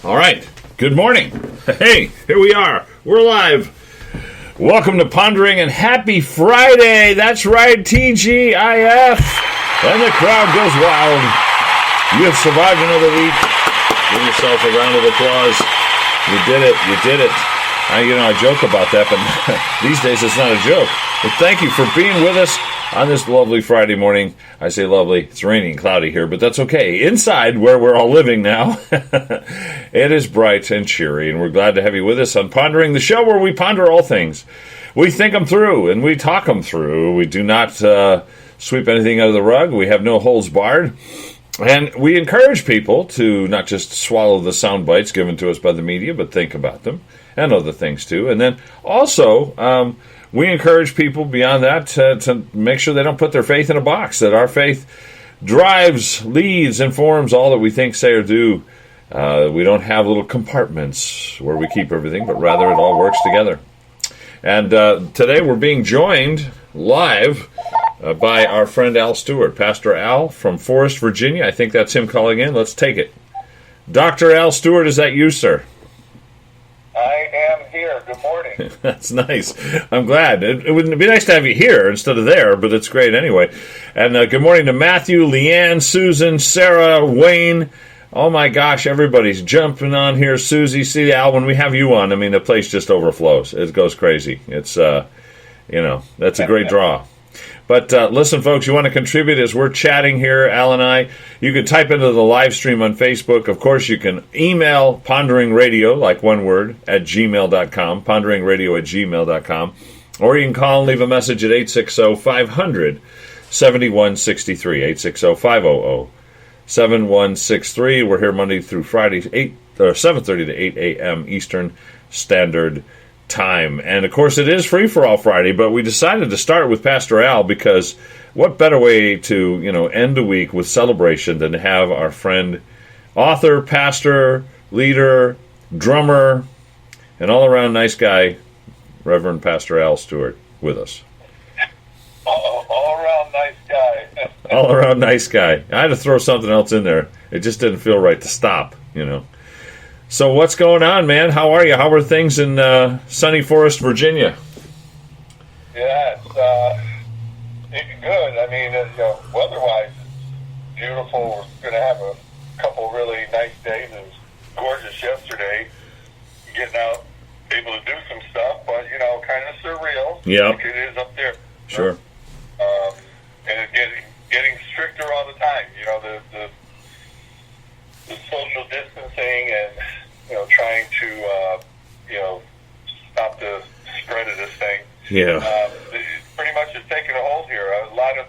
All right. Good morning. Hey, here we are. We're live. Welcome to Pondering and happy Friday. That's right, TGIF. And the crowd goes wild. You have survived another week. Give yourself a round of applause. You did it. You did it. I joke about that, but these days it's not a joke. But thank you for being with us on this lovely Friday morning. I say lovely. It's rainy and cloudy here, but that's okay. Inside, where we're all living now, it is bright and cheery, and we're glad to have you with us on Pondering, the show where we ponder all things. We think them through, and we talk them through. We do not sweep anything under the rug. We have no holds barred. And we encourage people to not just swallow the sound bites given to us by the media, but think about them and other things too. And then also, we encourage people beyond that to make sure they don't put their faith in a box, that our faith drives, leads, informs all that we think, say, or do. We don't have little compartments where we keep everything, but rather it all works together. And today we're being joined live by our friend Al Stewart, Pastor Al from Forest, Virginia. I think that's him calling in. Let's take it. Dr. Al Stewart, is that you, sir? I am here. Good morning. That's nice. I'm glad. It would be nice to have you here instead of there, but it's great anyway. And good morning to Matthew, Leanne, Susan, Sarah, Wayne. Oh my gosh, everybody's jumping on here. Susie, see, Al, when we have you on, I mean, the place just overflows. It goes crazy. It's, that's a great draw. But listen, folks, you want to contribute as we're chatting here, Al and I. You can type into the live stream on Facebook. Of course, you can email ponderingradio, like one word, at gmail.com, ponderingradio@gmail.com. Or you can call and leave a message at 860-500-7163, 860-500-7163. We're here Monday through Friday, 7:30 to 8 a.m. Eastern Standard Time. And of course it is Free for All Friday, but we decided to start with Pastor Al because what better way to end a week with celebration than to have our friend, author, pastor, leader, drummer, and all around nice guy, Reverend Pastor Al Stewart, with us. All around nice guy. All around nice guy. I had to throw something else in there. It just didn't feel right to stop. So what's going on, man? How are you? How are things in sunny Forest, Virginia? Yeah, it's good. I mean, weather-wise, it's beautiful. We're going to have a couple really nice days. It was gorgeous yesterday, getting out, able to do some stuff, but, kind of surreal. Yeah. Like it is up there. Sure. And it's getting stricter all the time. The social distancing and trying to stop the spread of this thing. Yeah. Pretty much it's taken a hold here. A lot of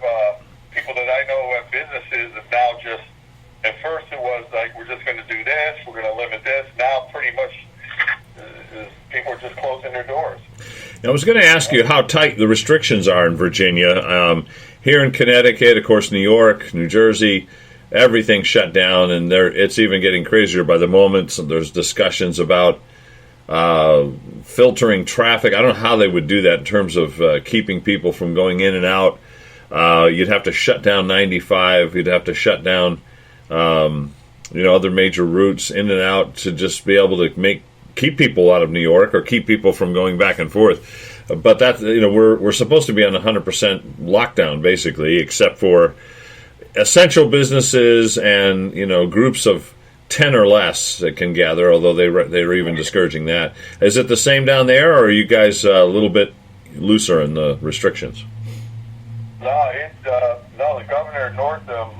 people that I know who have businesses have now just, at first it was like, we're just going to do this, we're going to limit this. Now pretty much people are just closing their doors. I was going to ask you how tight the restrictions are in Virginia. Here in Connecticut, of course, New York, New Jersey, everything's shut down, and it's even getting crazier by the moment. So there's discussions about filtering traffic. I don't know how they would do that in terms of keeping people from going in and out. You'd have to shut down 95. You'd have to shut down, other major routes in and out to just be able to keep people out of New York or keep people from going back and forth. But that, we're supposed to be on 100% lockdown basically, except for essential businesses and groups of 10 or less that can gather, although they're even discouraging that. Is it the same down there, or are you guys a little bit looser in the restrictions? No, the Governor Northam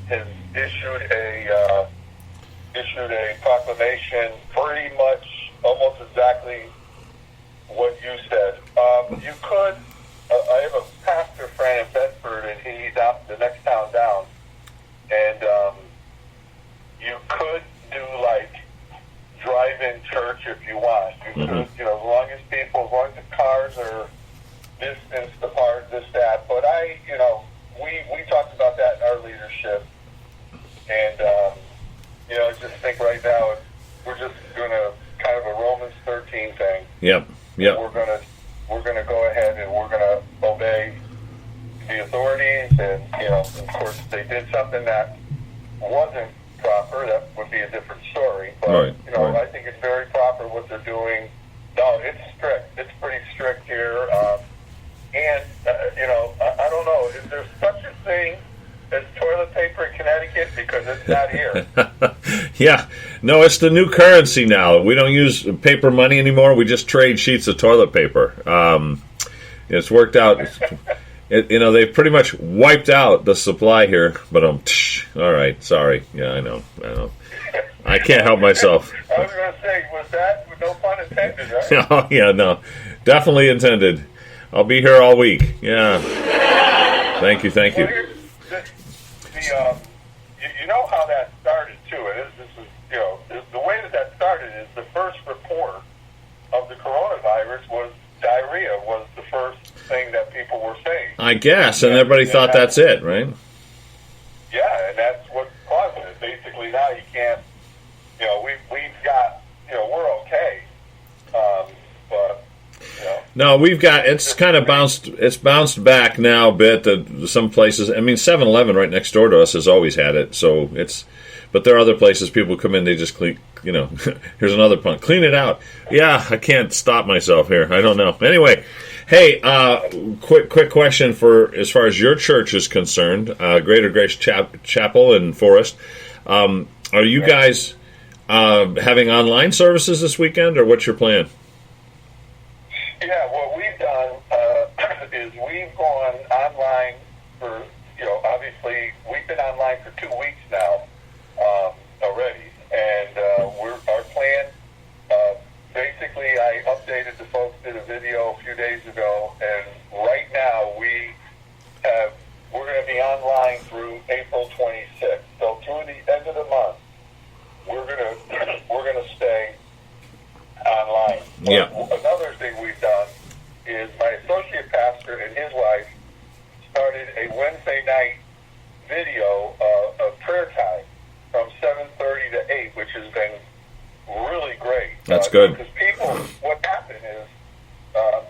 has issued a proclamation, pretty much almost exactly what you said. You could. I have a pastor friend in Bedford, and he's out the next town down, and you could do like drive-in church if you want. You could, as long as the cars are distanced apart, this, that. But we talked about that in our leadership, and I just think right now we're just going to kind of a Romans 13 thing. Yep. We're gonna go ahead and we're gonna obey the authorities, and of course, if they did something that wasn't proper, that would be a different story. But right. Yeah, no, it's the new currency now. We don't use paper money anymore. We just trade sheets of toilet paper. It's worked out. They've pretty much wiped out the supply here. But all right, sorry. Yeah, I know. I can't help myself. I was going to say, was that no pun intended, right? Oh yeah, no, definitely intended. I'll be here all week. Yeah. Thank you. Well, you know how that started too. The way that started is the first report of the coronavirus was diarrhea was the first thing that people were saying. I guess, and everybody thought that's it, right? Yeah, and that's what caused it. Basically, now you can't. We've got. We're okay, but. No, we've got. It's kind of bounced. It's bounced back now a bit. Some places. I mean, 7-Eleven right next door to us has always had it. So it's. But there are other places people come in. They just clean. Here's another pun. Clean it out. Yeah, I can't stop myself here. I don't know. Anyway, hey, quick question for as far as your church is concerned, Greater Grace Chapel in Forest. Are you guys having online services this weekend, or what's your plan? Yeah, what we've done is we've gone online for, obviously we've been online for 2 weeks now already, and our plan, basically I updated the folks, did a video a few days ago, and right now we're going to be online through April 26th. So through the end of the month, we're going to stay online. Yeah. Another thing we've done is my associate pastor and his wife started a Wednesday night video of prayer time from 7:30 to 8, which has been really great. That's good. Because what happened is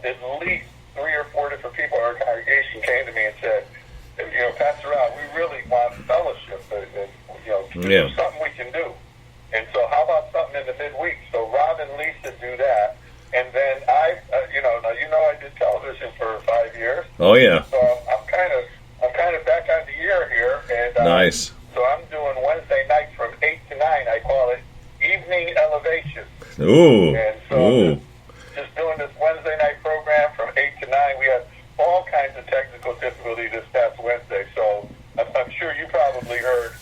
at least 3 or 4 different people in our congregation came to me and said, Pastor Al, we really want fellowship, and something we can do. And so how about something in the midweek? So Rob and Lisa do that. And then I did television for 5 years. Oh, yeah. So I'm kind of back on the year here. And nice. So I'm doing Wednesday night from 8 to 9. I call it Evening Elevation. Ooh. And so just doing this Wednesday night program from 8 to 9. We had all kinds of technical difficulty this past Wednesday. So I'm sure you probably heard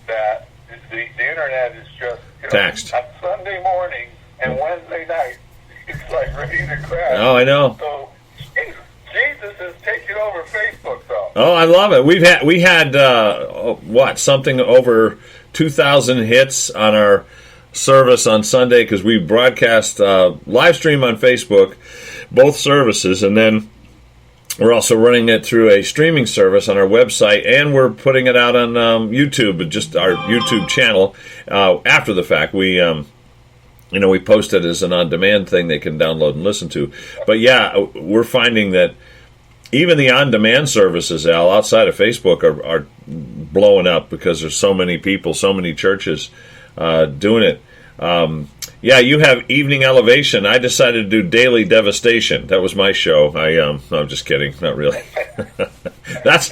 that the internet is just taxed on Sunday morning and Wednesday night. It's like ready to crash. Oh, I know. So Jesus is taking over Facebook, though. Oh, I love it. We had something over 2,000 hits on our service on Sunday because we broadcast live stream on Facebook, both services, and then we're also running it through a streaming service on our website, and we're putting it out on YouTube, just our YouTube channel. After the fact, we post it as an on-demand thing they can download and listen to. But yeah, we're finding that even the on-demand services, Al, outside of Facebook, are blowing up because there's so many people, so many churches doing it. Yeah, you have Evening Elevation. I decided to do Daily Devastation. That was my show. No, I'm just kidding. Not really. That's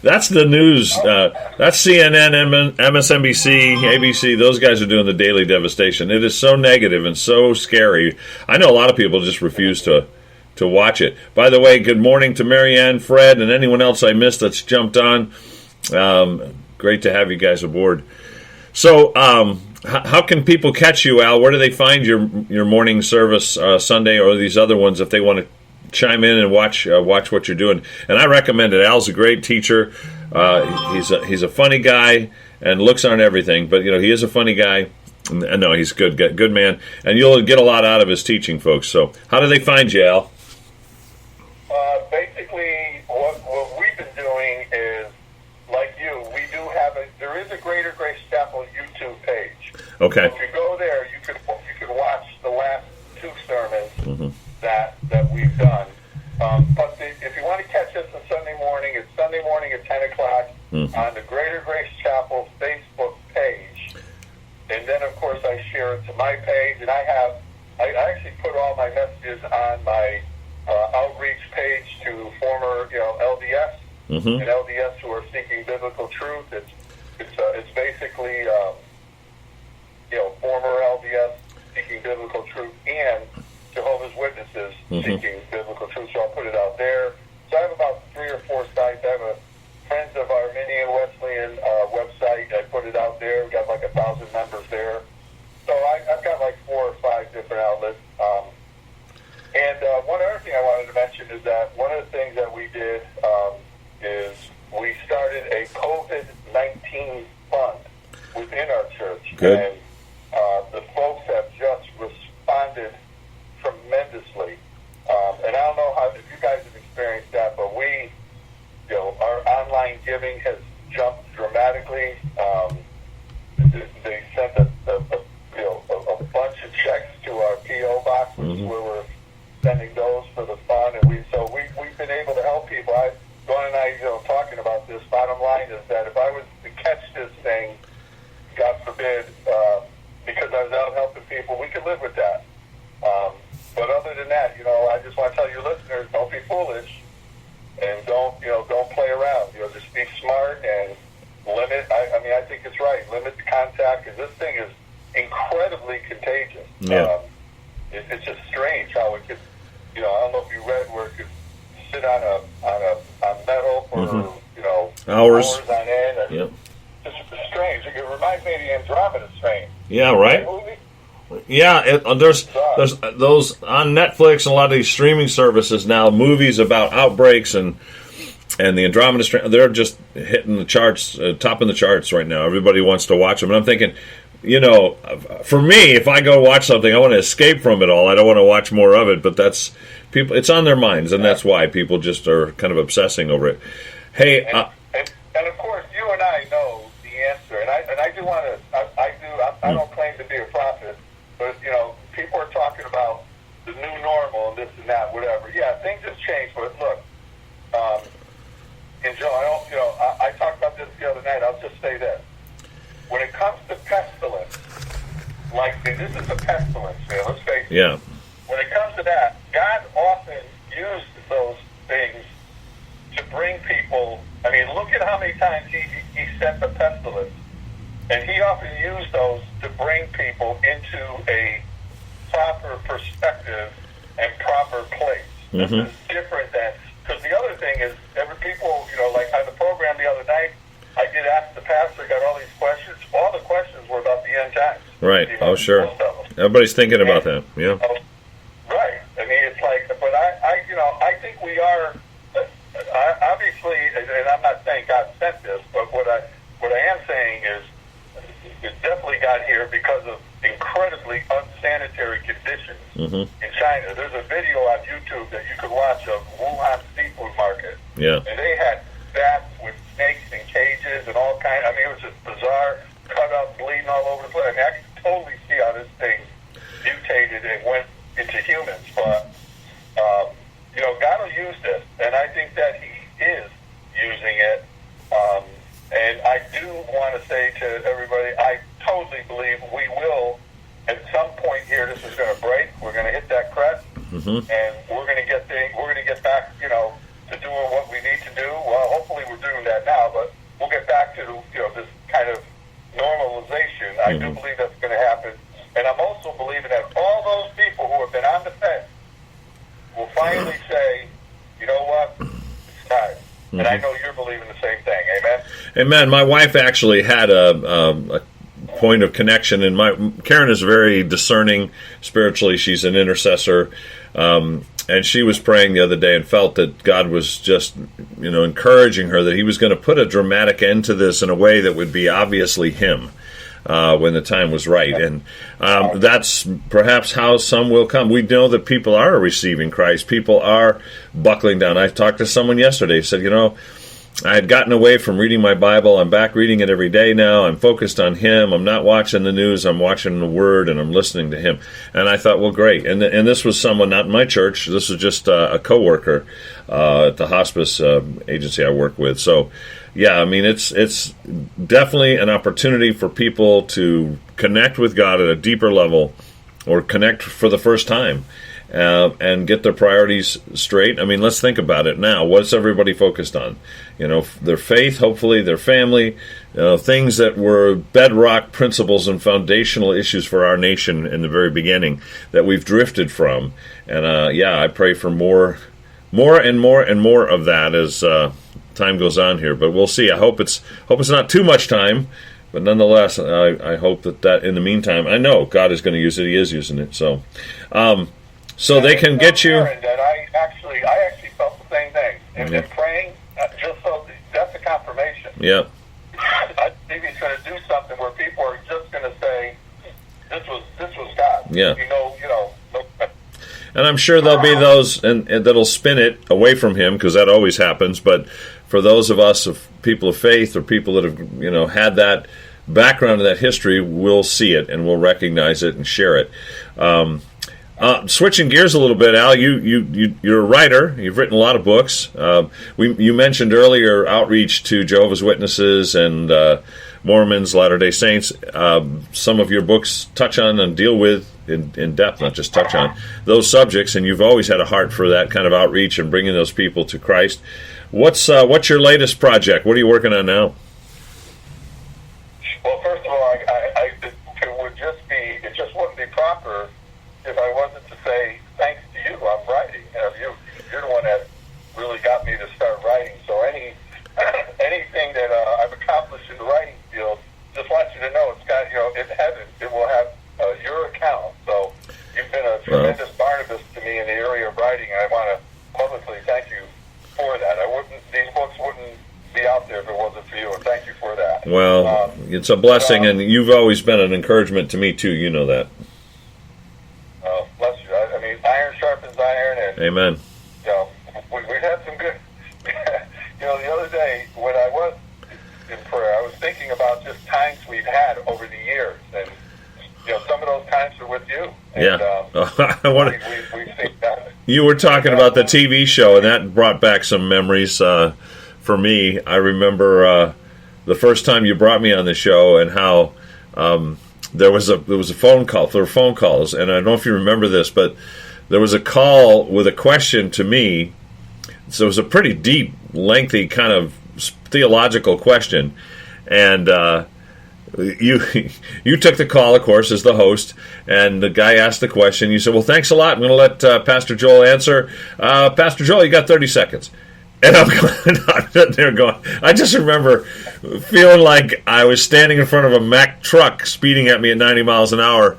the news. That's CNN, MSNBC, ABC. Those guys are doing the Daily Devastation. It is so negative and so scary. I know a lot of people just refuse to watch it. By the way, good morning to Marianne, Fred, and anyone else I missed that's jumped on. Great to have you guys aboard. So, how can people catch you, Al? Where do they find your morning service Sunday or these other ones if they want to chime in and watch what you're doing? And I recommend it. Al's a great teacher. He's a funny guy, and looks aren't everything, but he is a funny guy. And no, he's good man, and you'll get a lot out of his teaching, folks. So, how do they find you, Al? Basically, what we've been doing is, like you, there is a Greater Grace Chapel YouTube page. Okay. So if you go there, you could watch the last 2 sermons that we've done. But if you want to catch us on Sunday morning, it's Sunday morning at 10 o'clock on the Greater Grace Chapel Facebook page. And then, of course, I share it to my page. And I actually put all my messages on my outreach page to former LDS and LDS who are seeking biblical truth. It's basically seeking biblical truth. So I'll put it out there. So I have about 3 or 4 sites. I have a Friends of Arminian Wesleyan website. I put it out there. We've got like 1,000 members there. So I've got like 4 or 5 different outlets. And one other thing I wanted to mention is that one of the things that we did is we started a COVID-19 fund within our church. Good. And the folks have just responded tremendously. And I don't know if you guys have experienced that, but our online giving has jumped dramatically. They sent a bunch of checks to our PO boxes where we're sending those for the fund, and we've been able to help people. Dawn and I, talking about this. Bottom line is that if I was to catch this thing, God forbid, because I was out helping people, we could live with that. But other than that, I just want to tell your listeners, don't be foolish, and don't play around. Just be smart and limit. I think it's right. Limit the contact, because this thing is incredibly contagious. Yeah. It's just strange how it could. I don't know if you read where it could sit on metal for hours on end. And Yep. It's strange. It reminds me of the Andromeda strain. Yeah, right. Yeah, there's those on Netflix and a lot of these streaming services now. Movies about outbreaks and the Andromeda strain. They're just hitting the charts, topping the charts right now. Everybody wants to watch them, and I'm thinking, for me, if I go watch something, I want to escape from it all. I don't want to watch more of it. But that's people. It's on their minds, and that's why people just are kind of obsessing over it. Hey, and of course, you and I know the answer, and I do want to. I don't claim to be a prophet, but people are talking about the new normal and this and that, whatever. Yeah, things have changed, but look, and Joe, I talked about this the other night. I'll just say this: when it comes to pestilence, this is a pestilence, man. Let's face it. yeah, When it comes to that, God often used those things to bring people. I mean, look at how many times he sent the pestilence, and he often used those to bring people into a proper perspective and proper place. This is different than, because the other thing is, every people, like on the program the other night, I did ask the pastor, got all these questions. All the questions were about the end times. right. Oh, sure. Everybody's thinking about that. Yeah. Right. I mean, it's like, but I think we are. Obviously, and I'm not saying God sent this, but what I am saying is it definitely got here because of incredibly unsanitary conditions in China. There's a video on YouTube that you could watch of Wuhan seafood market. Yeah. And they had bats with snakes in cages and all kinds. I mean, it was just bizarre, cut up, bleeding all over the place. I mean, I can totally see how this thing mutated and went into humans, but God will use this, and I think that He is using it. And I do want to say to everybody, I totally believe we will, at some point here, this is going to break. We're going to hit that crest, and we're going to get back, to doing what we need to do. Well, hopefully we're doing that now, but we'll get back to this kind of normalization. I do believe that's going to happen, and I'm also believing that all those people who have been on the fence will finally say, you know what, it's time. And I know you're believing the same thing. Amen? Amen. My wife actually had a point of connection, and Karen is very discerning spiritually. She's an intercessor, and she was praying the other day and felt that God was just, encouraging her that He was going to put a dramatic end to this in a way that would be obviously Him. When the time was right. And that's perhaps how some will come. We know that people are receiving Christ. People are buckling down. I talked to someone yesterday who said, I had gotten away from reading my Bible. I'm back reading it every day now. I'm focused on Him. I'm not watching the news. I'm watching the Word, and I'm listening to Him. And I thought, well, great. And this was someone, not in my church. This was just a coworker at the hospice agency I work with. So, yeah, I mean, it's definitely an opportunity for people to connect with God at a deeper level, or connect for the first time, and get their priorities straight. I mean, let's think about it now. What's everybody focused on? Their faith, hopefully, their family, things that were bedrock principles and foundational issues for our nation in the very beginning that we've drifted from. And I pray for more and more of that as time goes on here. But we'll see. I hope it's not too much time. But nonetheless, I hope that in the meantime, I know God is going to use it. He is using it. So they can get you. That I actually felt the same thing. And praying, just so that's a confirmation. Yeah. I think He's going to do something where people are just going to say, "This was God." Yeah. You know. And I'm sure there'll be those and that'll spin it away from Him, because that always happens. But for those of us, of people of faith, or people that have had that background and that history, we'll see it and we'll recognize it and share it. Switching gears a little bit, Al, you're a writer. You've written a lot of books. You mentioned earlier outreach to Jehovah's Witnesses and Mormons, Latter-day Saints. Some of your books touch on and deal with in depth, not just touch on those subjects, and you've always had a heart for that kind of outreach and bringing those people to Christ. What's your latest project? What are you working on now? Well, first of all, it just wouldn't be proper if I wasn't to say thanks to you. I'm writing. You're the one that really got me to start writing. So anything that I've accomplished in the writing field, just want you to know it's got in heaven it will have your account. So you've been a tremendous Barnabas to me in the area of writing, and I want to publicly thank you for that. These books wouldn't be out there if it wasn't for you, and thank you for that. Well, it's a blessing, and you've always been an encouragement to me too. You know that. Bless you. I mean, iron sharpens iron, and amen. We've had some good. The other day when I was in prayer, I was thinking about just times we've had over the years, and some of those times are with you. And, I want to. We've seen that. You were talking about the TV show, and that brought back some memories for me. I remember the first time you brought me on the show, and how there was a phone call. There were phone calls, and I don't know if you remember this, but there was a call with a question to me. So it was a pretty deep, lengthy kind of theological question, and you took the call, of course, as the host, and the guy asked the question. You said, "Well, thanks a lot. I'm going to let Pastor Joel answer." Pastor Joel, you got 30 seconds. And I'm sitting there going, I just remember feeling like I was standing in front of a Mack truck speeding at me at 90 miles an hour,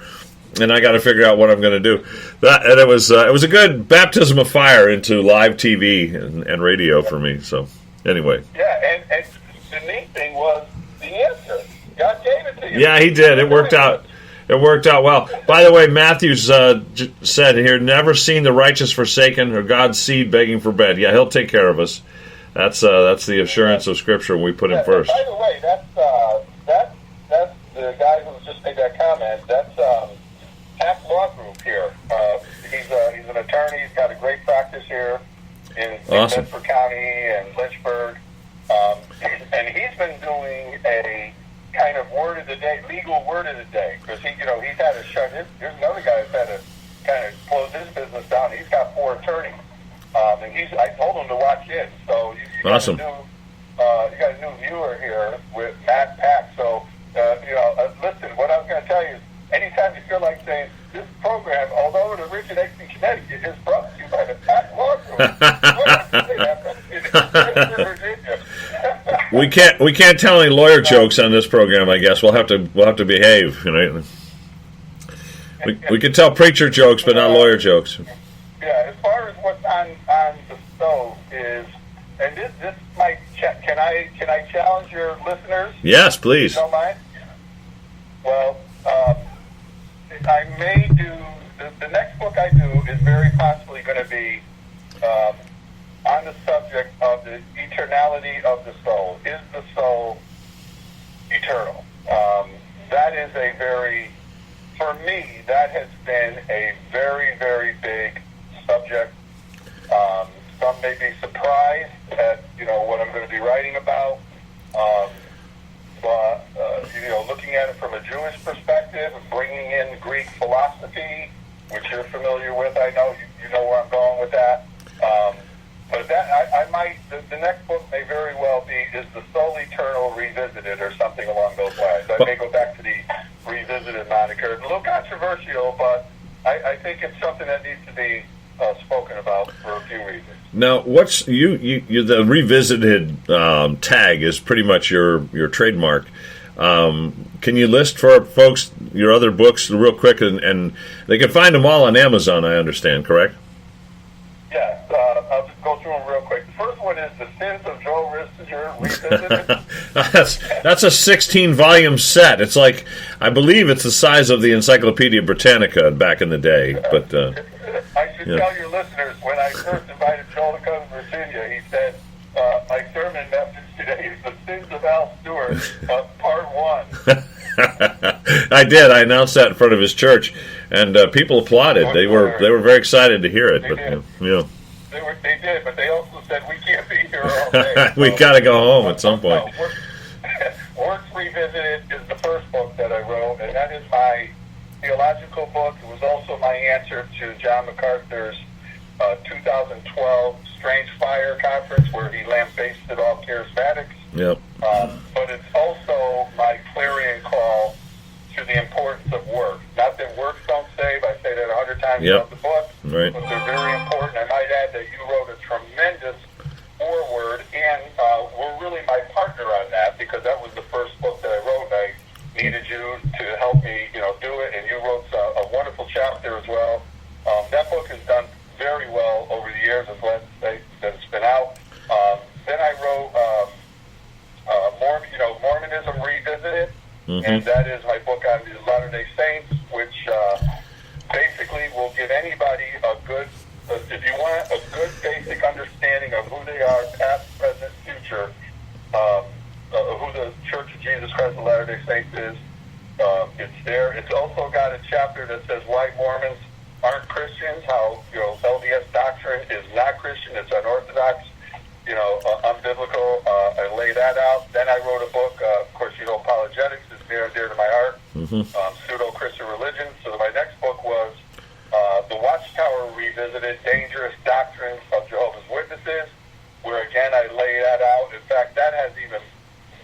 and I got to figure out what I'm going to do. And it was a good baptism of fire into live TV and radio for me. So anyway. Yeah, and the neat thing was the answer. God gave it to you. Yeah, He did. It worked out. It worked out well. By the way, Matthew's said here, never seen the righteous forsaken or God's seed begging for bread. Yeah, He'll take care of us. That's the assurance of Scripture when we put Him first. By the way, that's the guy who just made that comment. That's Tax Law Group here. He's an attorney. He's got a great practice here in Bedford County and Lynchburg. And he's been doing a kind of word of the day, legal word of the day, because he's had to shut his. There's another guy that's had to kind of close his business down. He's got 4 attorneys, and I told him to watch in. So you awesome. Got you got a new viewer here with Matt Pack. So listen, what I was going to tell you is, anytime you feel like saying this program, although it originates in Connecticut, is brought to you by the Pack Law Group. We can't tell any lawyer jokes on this program. I guess we'll have to behave. We can tell preacher jokes, but not lawyer jokes. Yeah, as far as what's on the stove is, and this might can I challenge your listeners? Yes, please. Don't mind. Well, I may do the next book I do is very possibly going to be on the subject of the eternality of the soul. Is the soul eternal? That is for me, that has been a very, very big subject. Some may be surprised at, what I'm going to be writing about. But looking at it from a Jewish perspective and bringing in Greek philosophy, which you're familiar with, I know you know where I'm going with that. But that I might the the next book may very well be Is the Soul Eternal Revisited or something along those lines. I may go back to the Revisited moniker. It's a little controversial, but I think it's something that needs to be spoken about for a few reasons. Now, what's the Revisited tag is pretty much your trademark. Can you list for folks your other books real quick, and they can find them all on Amazon, I understand, correct? Yes, I'll just go through them real quick. The first one is The Sins of Joe Rissinger Revisited. That's a 16-volume set. It's like, I believe it's the size of the Encyclopedia Britannica back in the day. But I should tell your listeners, when I first invited Joel to come to Virginia, he said, my sermon message today is The Sins of Al Stewart, Part 1. I did. I announced that in front of his church, and people applauded. They were very excited to hear it. They but did. They did, but they also said we can't be here all day. We got to go home at some point. Works Revisited is the first book that I wrote, and that is my theological book. It was also my answer to John MacArthur's 2012 Strange Fire Conference, where he lambasted all charismatics. Yep. But it's also my clarion call to the importance of work. Not that works don't save. I say that 100 times throughout the book. Right. But they're very important. I might add that you wrote a tremendous foreword, and were really my partner on that, because that was the first book that I wrote. I needed you to help me, do it, and you wrote a wonderful chapter as well. That book has done very well over the years, as well that it's been out. Then I wrote Mormonism Revisited, and that is my book on the Latter-day Saints, which basically will give anybody if you want a good basic understanding of who they are, past, present, future, who the Church of Jesus Christ of Latter-day Saints is, it's there. It's also got a chapter that says why Mormons aren't Christians, how LDS doctrine is not Christian, it's unorthodox, unbiblical. I lay that out. Then I wrote a book, of course, apologetics is near and dear to my heart, pseudo-Christian religion. So my next book was The Watchtower Revisited, Dangerous Doctrines of Jehovah's Witnesses, where again I lay that out. In fact, that has even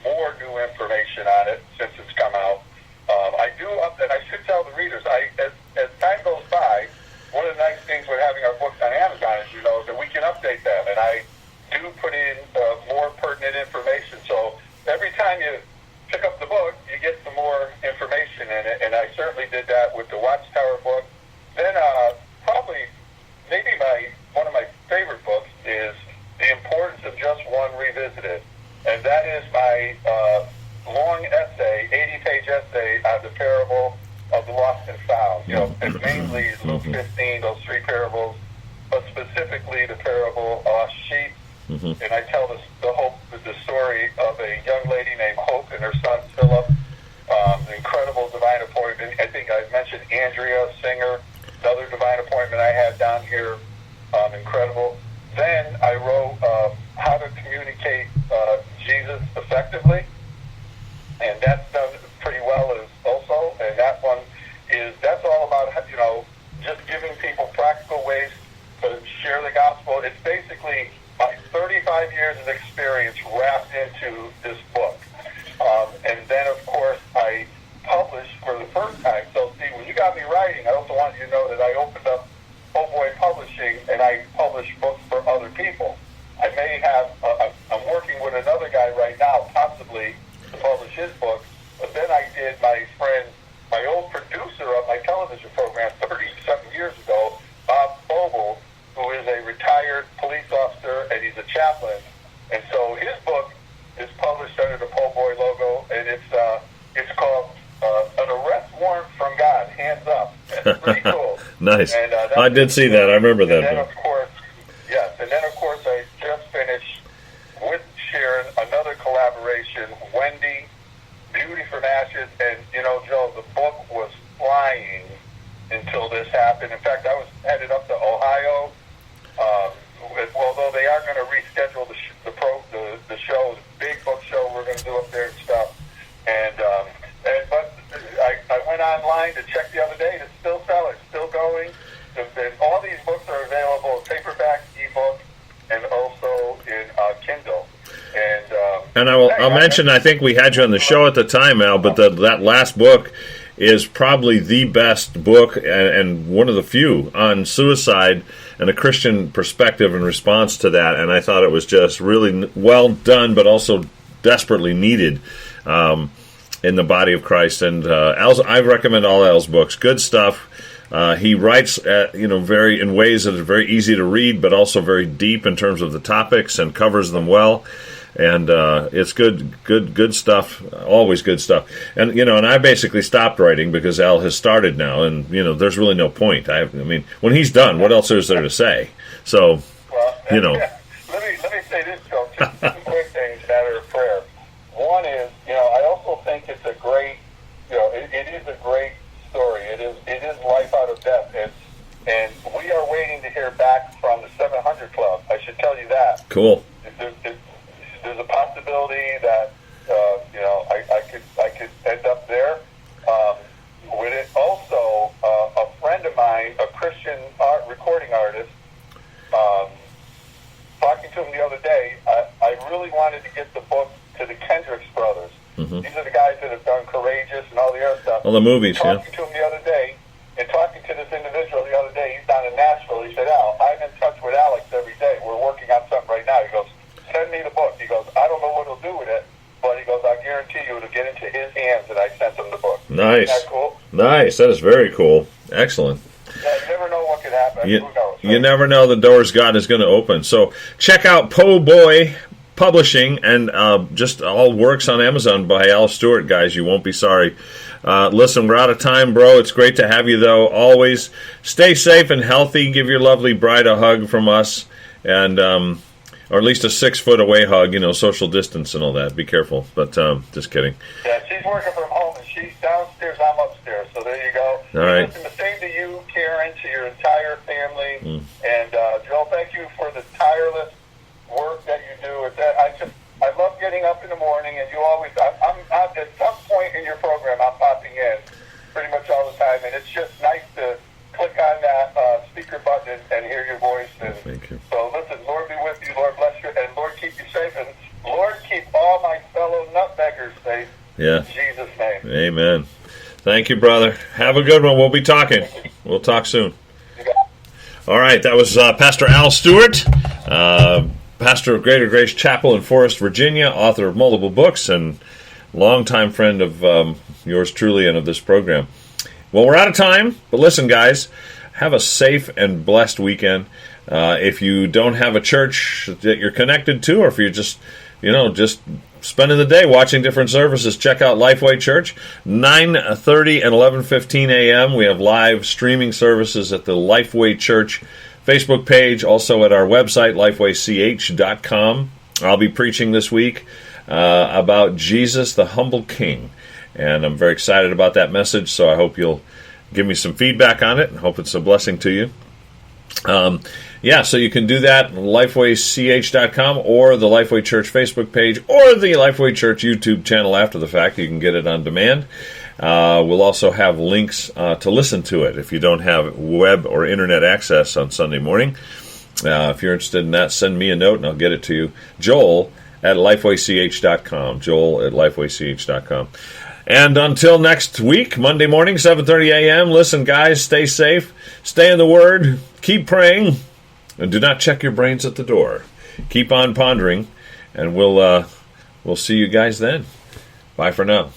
more new information on it since it's come out. And I should tell the readers, as time goes by, one of the nice things with having our books on Amazon is, is that we can update them, and I do put in more pertinent information. So every time you pick up the book, you get some more information in it, and I certainly did that with the Watchtower book. Then maybe one of my favorite books is The Importance of Just One Revisited, and that is my long essay, 80-page essay on the parable of the lost and found. And mainly Luke 15, those three parables, but specifically the parable of lost sheep. And I tell the story of a young lady named Hope and her son Philip. Incredible divine appointment. I think I mentioned Andrea Singer, another divine appointment I had down here. Incredible. Then I wrote How to Communicate Jesus Effectively, and that's done pretty well as also. And that's all about just giving people practical ways to share the gospel. It's basically my 35 years of experience wrapped into this book. And then, of course, I published for the first time. So, see, when you got me writing, I also want you to know that I opened up Oh Boy Publishing, and I publish books for other people. I may have, I'm working with another guy right now, possibly, to publish his book. But then I did my old producer of my television program 30-something years ago, Bob Boble, who is a retired police officer, and he's a chaplain. And so his book is published under the Po' Boy logo, and it's called An Arrest Warrant from God, Hands Up. It's pretty cool. Nice. And, I did see that. I remember that. And then, of course, I just finished with Sharon another collaboration, Wendy, Beauty from Ashes, and, Joe, the book was flying until this happened. In fact, I was headed up to Ohio, although they are going to reschedule the show, the big book show we're going to do up there and stuff. But I went online to check the other day, and it's still selling, still going. And all these books are available in paperback, ebook, and also in Kindle. And I'll mention, I think we had you on the show at the time, Al, but that last book is probably the best book and one of the few on suicide and a Christian perspective in response to that. And I thought it was just really well done, but also desperately needed in the body of Christ. And I recommend all Al's books. Good stuff. He writes, very in ways that are very easy to read, but also very deep in terms of the topics and covers them well. And it's good stuff. Always good stuff. And and I basically stopped writing because Al has started now, and there's really no point. I mean, when he's done, what else is there to say? So, Let me say this, Joe. Two quick things matter of prayer. One is, I also think it's a great, it is a great story. It is life out of death, and we are waiting to hear back from the 700 Club. I should tell you that. Cool. There's a possibility that I could end up there with it. Also, a friend of mine, a Christian recording artist, talking to him the other day, I really wanted to get the book to the Kendricks brothers. Mm-hmm. These are the guys that have done Courageous and all the other stuff. All the movies, talking to him the other day, and talking to this individual the other day, he's down in Nashville. He said, Al, I'm in touch with Alex every day. We're working on something right now. He goes, send me the book. He goes, I don't know what he'll do with it, but he goes, I guarantee you it'll get into his hands, and I sent him the book. Nice. Isn't that cool? Nice. That is very cool. Excellent. Yeah, you never know what could happen. Who knows? Right? You never know the doors God is going to open. So check out Po Boy Publishing and just all works on Amazon by Al Stewart, guys. You won't be sorry. Listen, we're out of time, bro. It's great to have you, though. Always stay safe and healthy. Give your lovely bride a hug from us, and or at least a 6-foot away hug. Social distance and all that. Be careful. But just kidding. Yeah, she's working from home, and she's downstairs. I'm upstairs. So there you go. All right. Listen, the same to you, Karen, to your entire family, and Joe. Thank you for the tireless work that you do. I love getting up in the morning, and you always. I'm at some point in your program. I'm popping in pretty much all the time, and it's just nice to click on that speaker button and hear your voice. And thank you. So listen, Lord be with you, Lord bless you, and Lord keep you safe, and Lord keep all my fellow nutmeggers safe. Yeah. In Jesus' name. Amen. Thank you, brother. Have a good one. We'll be talking. We'll talk soon. All right, that was Pastor Al Stewart, pastor of Greater Grace Chapel in Forest, Virginia, author of multiple books, and longtime friend of yours truly and of this program. Well, we're out of time, but listen, guys, have a safe and blessed weekend. If you don't have a church that you're connected to, or if you're just spending the day watching different services, check out Lifeway Church, 9:30 and 11:15 a.m. We have live streaming services at the Lifeway Church Facebook page, also at our website, lifewaych.com. I'll be preaching this week about Jesus, the humble King, and I'm very excited about that message, so I hope you'll give me some feedback on it, and hope it's a blessing to you. So you can do that at lifewaych.com or the Lifeway Church Facebook page or the Lifeway Church YouTube channel after the fact. You can get it on demand. We'll also have links to listen to it if you don't have web or internet access on Sunday morning. If you're interested in that, send me a note and I'll get it to you. Joel at lifewaych.com. Joel at lifewaych.com. And until next week, Monday morning, 7:30 a.m., listen, guys, stay safe, stay in the Word, keep praying, and do not check your brains at the door. Keep on pondering, and we'll see you guys then. Bye for now.